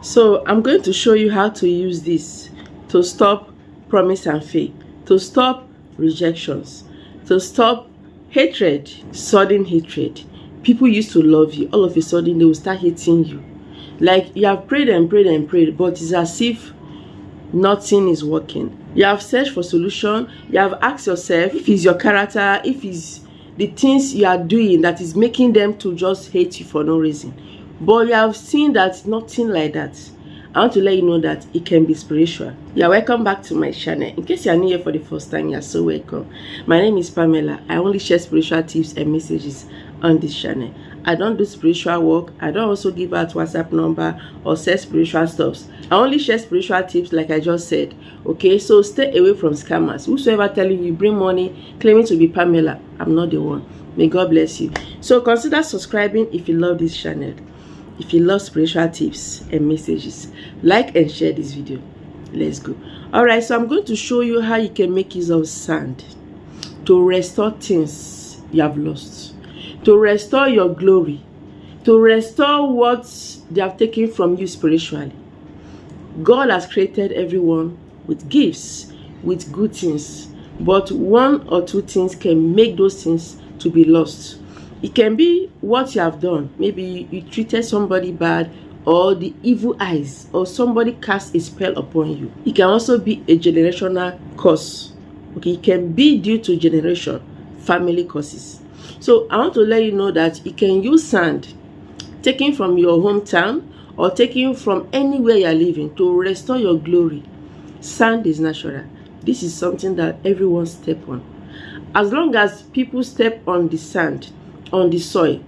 So I'm going to show you how to use this to stop promise and faith, to stop rejections, to stop hatred, sudden hatred. People used to love you, all of a sudden they will start hating you. Like you have prayed and prayed and prayed, but it's as if nothing is working. You have searched for solution, you have asked yourself if it's your character, if it's the things you are doing that is making them to just hate you for no reason. But you have seen that nothing like that. I want to let you know that it can be spiritual. You are welcome back to my channel. In case you are new here for the first time, you are so welcome. My name is Pamela. I only share spiritual tips and messages on this channel. I don't do spiritual work. I don't also give out WhatsApp number or sell spiritual stuffs. I only share spiritual tips like I just said. Okay, so stay away from scammers. Whosoever telling you bring money, claiming to be Pamela, I'm not the one. May God bless you. So consider subscribing if you love this channel. If you love spiritual tips and messages, like and share this video. Let's go. Alright, so I'm going to show you how you can make use of sand to restore things you have lost, to restore your glory, to restore what they have taken from you spiritually. God has created everyone with gifts, with good things, but one or two things can make those things to be lost. It can be what you have done. Maybe you treated somebody bad, or the evil eyes, or somebody cast a spell upon you. It can also be a generational curse. Okay, it can be due to generation, family curses. So I want to let you know that you can use sand taken from your hometown or taken from anywhere you are living to restore your glory. Sand is natural. This is something that everyone step on. As long as people step on the sand, on the soil,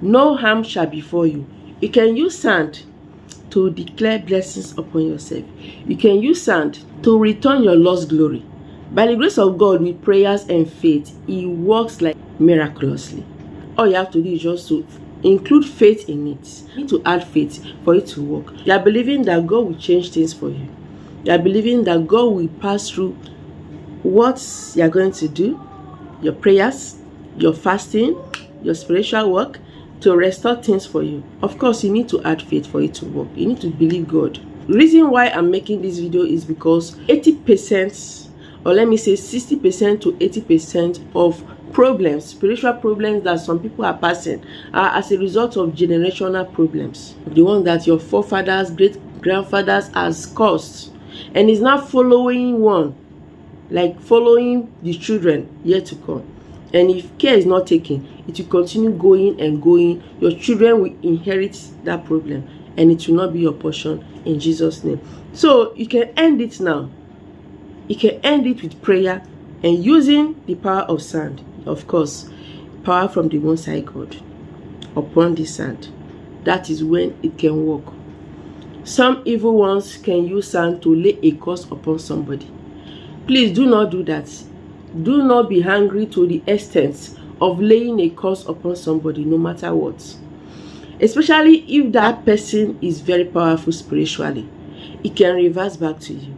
no harm shall befall you. You can use sand to declare blessings upon yourself. You can use sand to return your lost glory. By the grace of God, with prayers and faith, it works like miraculously. All you have to do is just to include faith in it. You need to add faith for it to work. You are believing that God will change things for you. You are believing that God will pass through what you are going to do, your prayers, your fasting, your spiritual work, to restore things for you. Of course, you need to add faith for it to work. You need to believe God. The reason why I'm making this video is because 80%, or let me say 60% to 80% of problems, spiritual problems that some people are passing, are as a result of generational problems. The one that your forefathers, great grandfathers has caused, and is now following one, like following the children yet to come. And if care is not taken, it will continue going and going. Your children will inherit that problem, and it will not be your portion in Jesus' name. So you can end it now. You can end it with prayer and using the power of sand. Of course, power from the Most High God upon the sand. That is when it can work. Some evil ones can use sand to lay a curse upon somebody. Please do not do that. Do not be hungry to the extent of laying a curse upon somebody, no matter what. Especially if that person is very powerful spiritually. It can reverse back to you.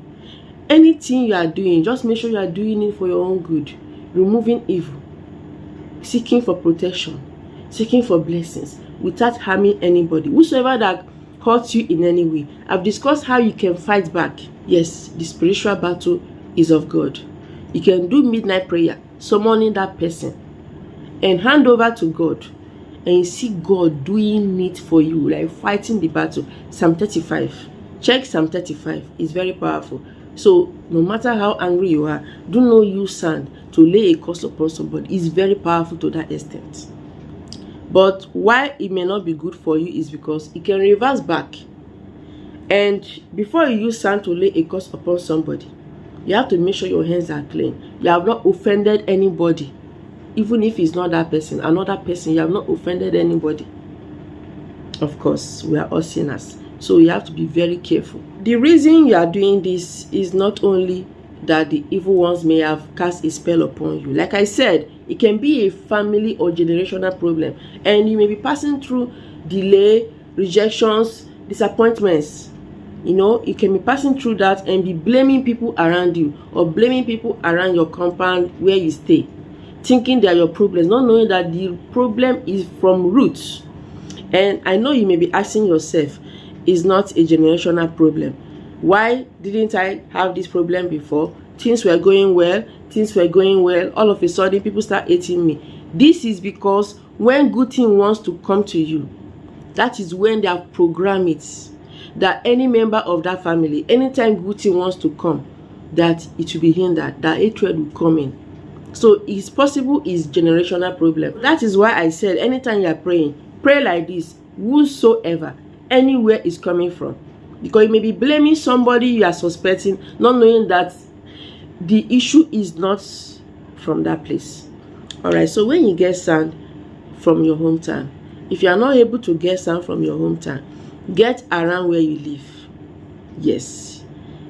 Anything you are doing, just make sure you are doing it for your own good. Removing evil. Seeking for protection. Seeking for blessings. Without harming anybody. Whosoever that hurts you in any way. I've discussed how you can fight back. Yes, the spiritual battle is of God. You can do midnight prayer, summoning that person, and hand over to God, and you see God doing it for you, like fighting the battle. Psalm 35. Check Psalm 35. It's very powerful. So no matter how angry you are, do not use sand to lay a curse upon somebody. It's very powerful to that extent. But why it may not be good for you is because it can reverse back. And before you use sand to lay a curse upon somebody, you have to make sure your hands are clean. You have not offended anybody. Even if it's not that person, another person, you have not offended anybody. Of course, we are all sinners. So you have to be very careful. The reason you are doing this is not only that the evil ones may have cast a spell upon you. Like I said, it can be a family or generational problem. And you may be passing through delay, rejections, disappointments. You know, you can be passing through that and be blaming people around you, or blaming people around your compound where you stay, thinking they are your problems, not knowing that the problem is from roots. And I know you may be asking yourself, is not a generational problem. Why didn't I have this problem before? Things were going well, all of a sudden people start hating me. This is because when good thing wants to come to you, that is when they have programmed it, that any member of that family, anytime good thing wants to come, that it will be hindered, that hatred will come in. So it's possible it's generational problem. That is why I said anytime you are praying, pray like this: whosoever, anywhere is coming from. Because you may be blaming somebody you are suspecting, not knowing that the issue is not from that place. Alright, so when you get sand from your hometown, if you are not able to get sand from your hometown, get around where you live. Yes.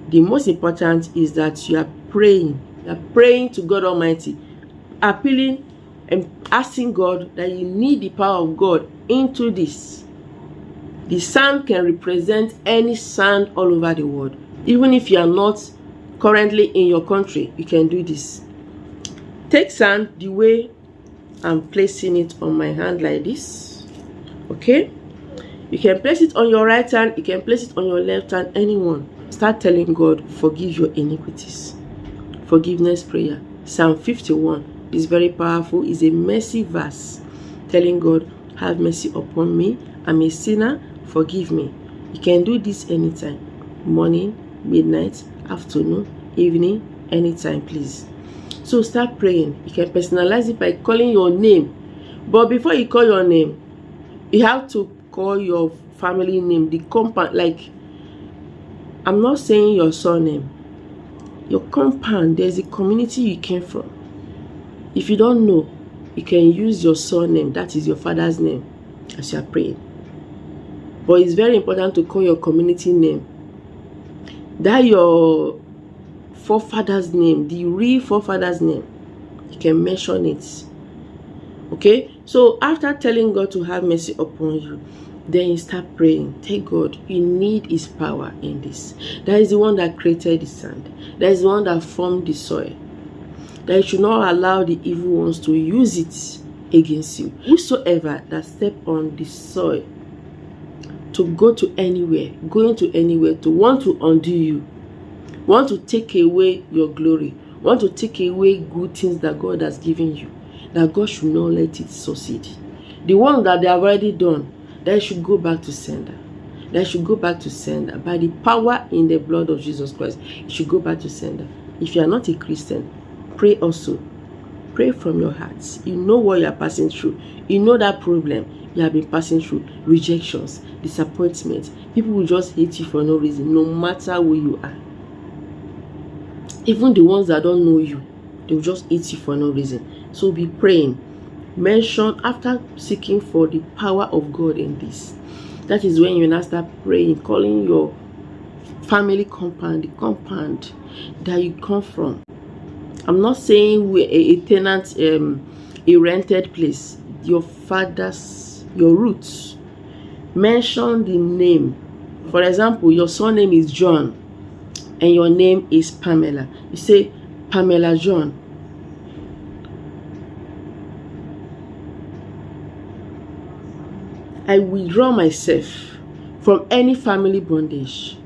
The most important is that you are praying. You are praying to God Almighty, appealing and asking God that you need the power of God into this. The sand can represent any sand all over the world. Even if you are not currently in your country, you can do this. Take sand the way I'm placing it on my hand like this. Okay? You can place it on your right hand, you can place it on your left hand, anyone. Start telling God, forgive your iniquities. Forgiveness prayer. Psalm 51 is very powerful. It's a mercy verse. Telling God, have mercy upon me. I'm a sinner. Forgive me. You can do this anytime. Morning, midnight, afternoon, evening, anytime, please. So start praying. You can personalize it by calling your name. But before you call your name, you have to call your family name, the compound. Like, I'm not saying your surname. Your compound, there's a community you came from. If you don't know, you can use your surname, that is your father's name, as you are praying. But it's very important to call your community name. That your forefather's name, the real forefather's name. You can mention it. Okay? So after telling God to have mercy upon you, then you start praying. Thank God, you need his power in this. That is the one that created the sand. That is the one that formed the soil. That you should not allow the evil ones to use it against you. Whosoever that step on the soil to go to anywhere, going to anywhere, to want to undo you, want to take away your glory, want to take away good things that God has given you, that God should not let it succeed. The one that they have already done, that should go back to sender. That should go back to sender. By the power in the blood of Jesus Christ, it should go back to sender. If you are not a Christian, pray also. Pray from your heart. You know what you are passing through. You know that problem you have been passing through. Rejections, disappointment. People will just hate you for no reason, no matter who you are. Even the ones that don't know you, they will just hate you for no reason. So be praying. Mention, after seeking for the power of God in this, that is when you now start praying, calling your family compound, the compound that you come from. I'm not saying we're a tenant, a rented place. Your father's, your roots. Mention the name. For example, your surname is John and your name is Pamela. You say, Pamela John. I withdraw myself from any family bondage.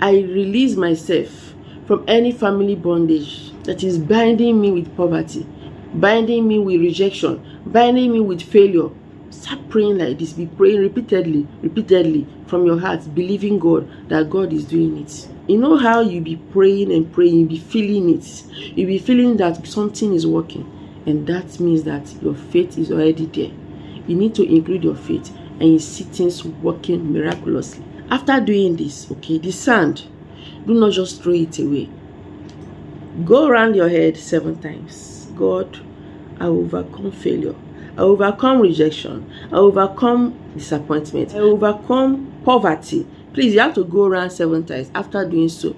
I release myself from any family bondage that is binding me with poverty, binding me with rejection, binding me with failure. Start praying like this. Be praying repeatedly from your heart, believing God that God is doing it. You know how you be praying and praying, you be feeling it. You be feeling that something is working, and that means that your faith is already there. You need to include your faith, and you see things working miraculously. After doing this, okay, the sand, do not just throw it away. Go around your head 7 times. God, I overcome failure. I overcome rejection. I overcome disappointment. I overcome poverty. Please, you have to go around 7 times. After doing so,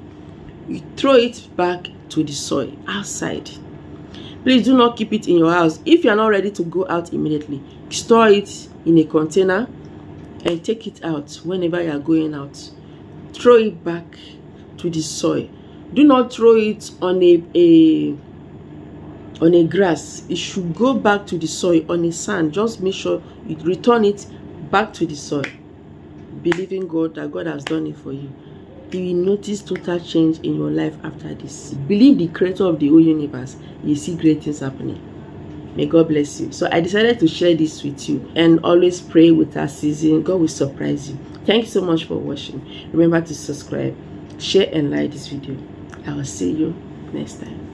you throw it back to the soil outside. Please do not keep it in your house. If you are not ready to go out immediately, store it in a container and take it out whenever you are going out. Throw it back to the soil. Do not throw it on a grass. It should go back to the soil. On a sand, just make sure you return it back to the soil. believing God that God has done it for you. You will notice total change in your life after this. Believe the creator of the whole universe. You see great things happening. May God bless you. So I decided to share this with you, and always pray with our season. God will surprise you. Thank you so much for watching. Remember to subscribe, share, and like this video. I will see you next time.